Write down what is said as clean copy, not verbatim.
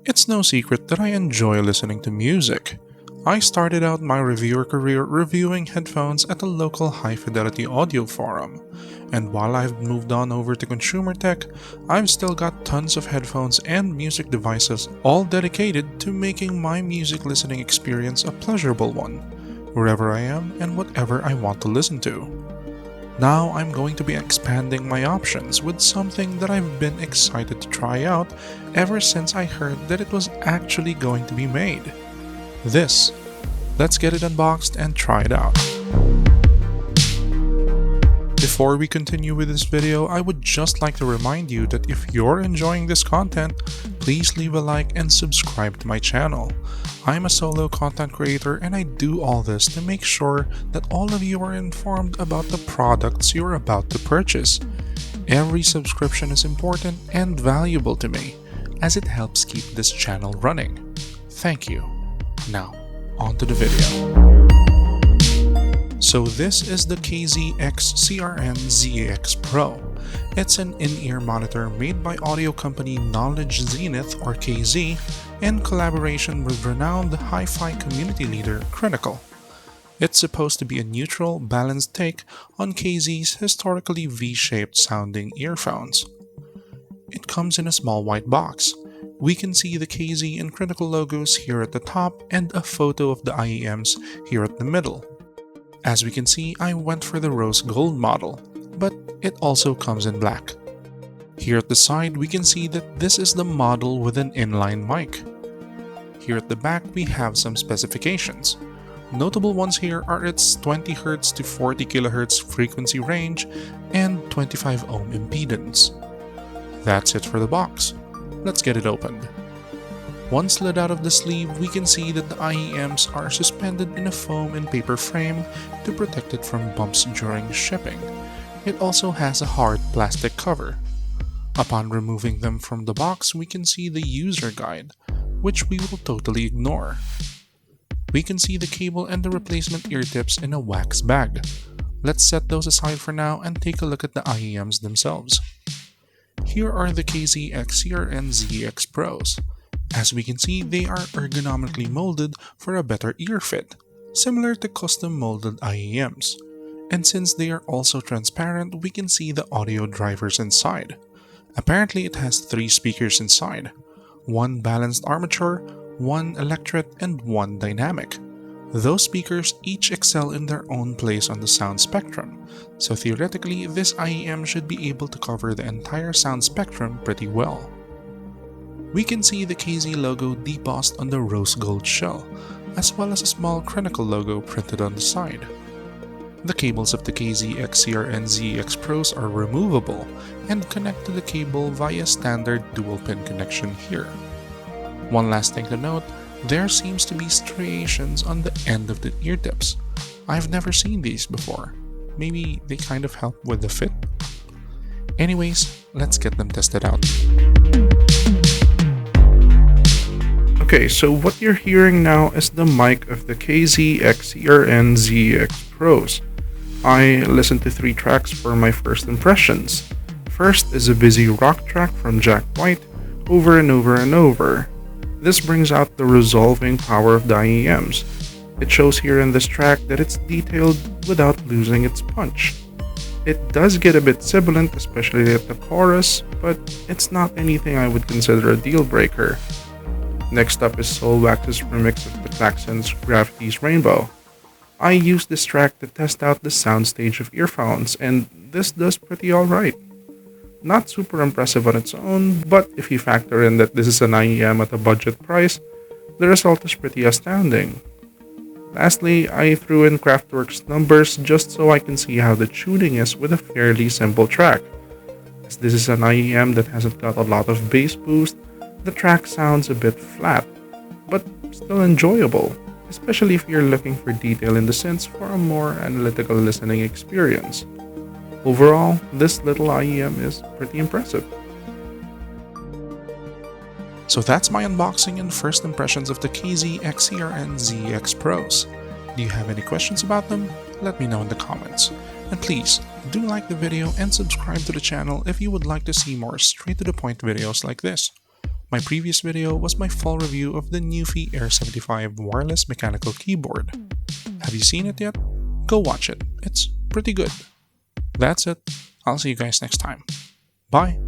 It's no secret that I enjoy listening to music. I started out my reviewer career reviewing headphones at a local high-fidelity audio forum, and while I've moved on over to consumer tech, I've still got tons of headphones and music devices all dedicated to making my music listening experience a pleasurable one, wherever I am and whatever I want to listen to. Now I'm going to be expanding my options with something that I've been excited to try out ever since I heard that it was actually going to be made. This. Let's get it unboxed and try it out. Before we continue with this video, I would just like to remind you that if you're enjoying this content, please leave a like and subscribe to my channel. I'm a solo content creator and I do all this to make sure that all of you are informed about the products you're about to purchase. Every subscription is important and valuable to me, as it helps keep this channel running. Thank you. Now, on to the video. So this is the KZ ZEX Pro. It's an in-ear monitor made by audio company Knowledge Zenith or KZ in collaboration with renowned hi-fi community leader Crinacle. It's supposed to be a neutral, balanced take on KZ's historically V-shaped sounding earphones. It comes in a small white box. We can see the KZ and Crinacle logos here at the top and a photo of the IEMs here at the middle. As we can see, I went for the rose gold model, but it also comes in black. Here at the side, we can see that this is the model with an inline mic. Here at the back, we have some specifications. Notable ones here are its 20Hz to 40kHz frequency range and 25 ohm impedance. That's it for the box. Let's get it opened. Once slid out of the sleeve, we can see that the IEMs are suspended in a foam and paper frame to protect it from bumps during shipping. It also has a hard plastic cover. Upon removing them from the box, we can see the user guide, which we will totally ignore. We can see the cable and the replacement ear tips in a wax bag. Let's set those aside for now and take a look at the IEMs themselves. Here are the KZ and ZEX Pros. As we can see, they are ergonomically molded for a better ear fit, similar to custom molded IEMs. And since they are also transparent, we can see the audio drivers inside. Apparently it has 3 speakers inside, 1 balanced armature, 1 electret, and 1 dynamic. Those speakers each excel in their own place on the sound spectrum, so theoretically this IEM should be able to cover the entire sound spectrum pretty well. We can see the KZ logo debossed on the rose gold shell, as well as a small Crinacle logo printed on the side. The cables of the KZ and ZEX Pros are removable and connect to the cable via standard dual-pin connection here. One last thing to note, there seems to be striations on the end of the ear tips. I've never seen these before. Maybe they kind of help with the fit? Anyways, let's get them tested out. Okay, so what you're hearing now is the mic of the KZ and ZEX Pros. I listened to 3 tracks for my first impressions. First is a busy rock track from Jack White, Over and Over and Over. This brings out the resolving power of the IEMs. It shows here in this track that it's detailed without losing its punch. It does get a bit sibilant, especially at the chorus, but it's not anything I would consider a deal breaker. Next up is Soulwax's remix of the Klaxon's Gravity's Rainbow. I used this track to test out the soundstage of earphones, and this does pretty alright. Not super impressive on its own, but if you factor in that this is an IEM at a budget price, the result is pretty astounding. Lastly, I threw in Kraftwerk's numbers just so I can see how the tuning is with a fairly simple track. As this is an IEM that hasn't got a lot of bass boost, the track sounds a bit flat, but still enjoyable, especially if you're looking for detail in the synths for a more analytical listening experience. Overall, this little IEM is pretty impressive. So that's my unboxing and first impressions of the KZ and ZEX Pros. Do you have any questions about them? Let me know in the comments. And please, do like the video and subscribe to the channel if you would like to see more straight to the point videos like this. My previous video was my full review of the Newfie Air 75 wireless mechanical keyboard. Have you seen it yet? Go watch it. It's pretty good. That's it. I'll see you guys next time. Bye!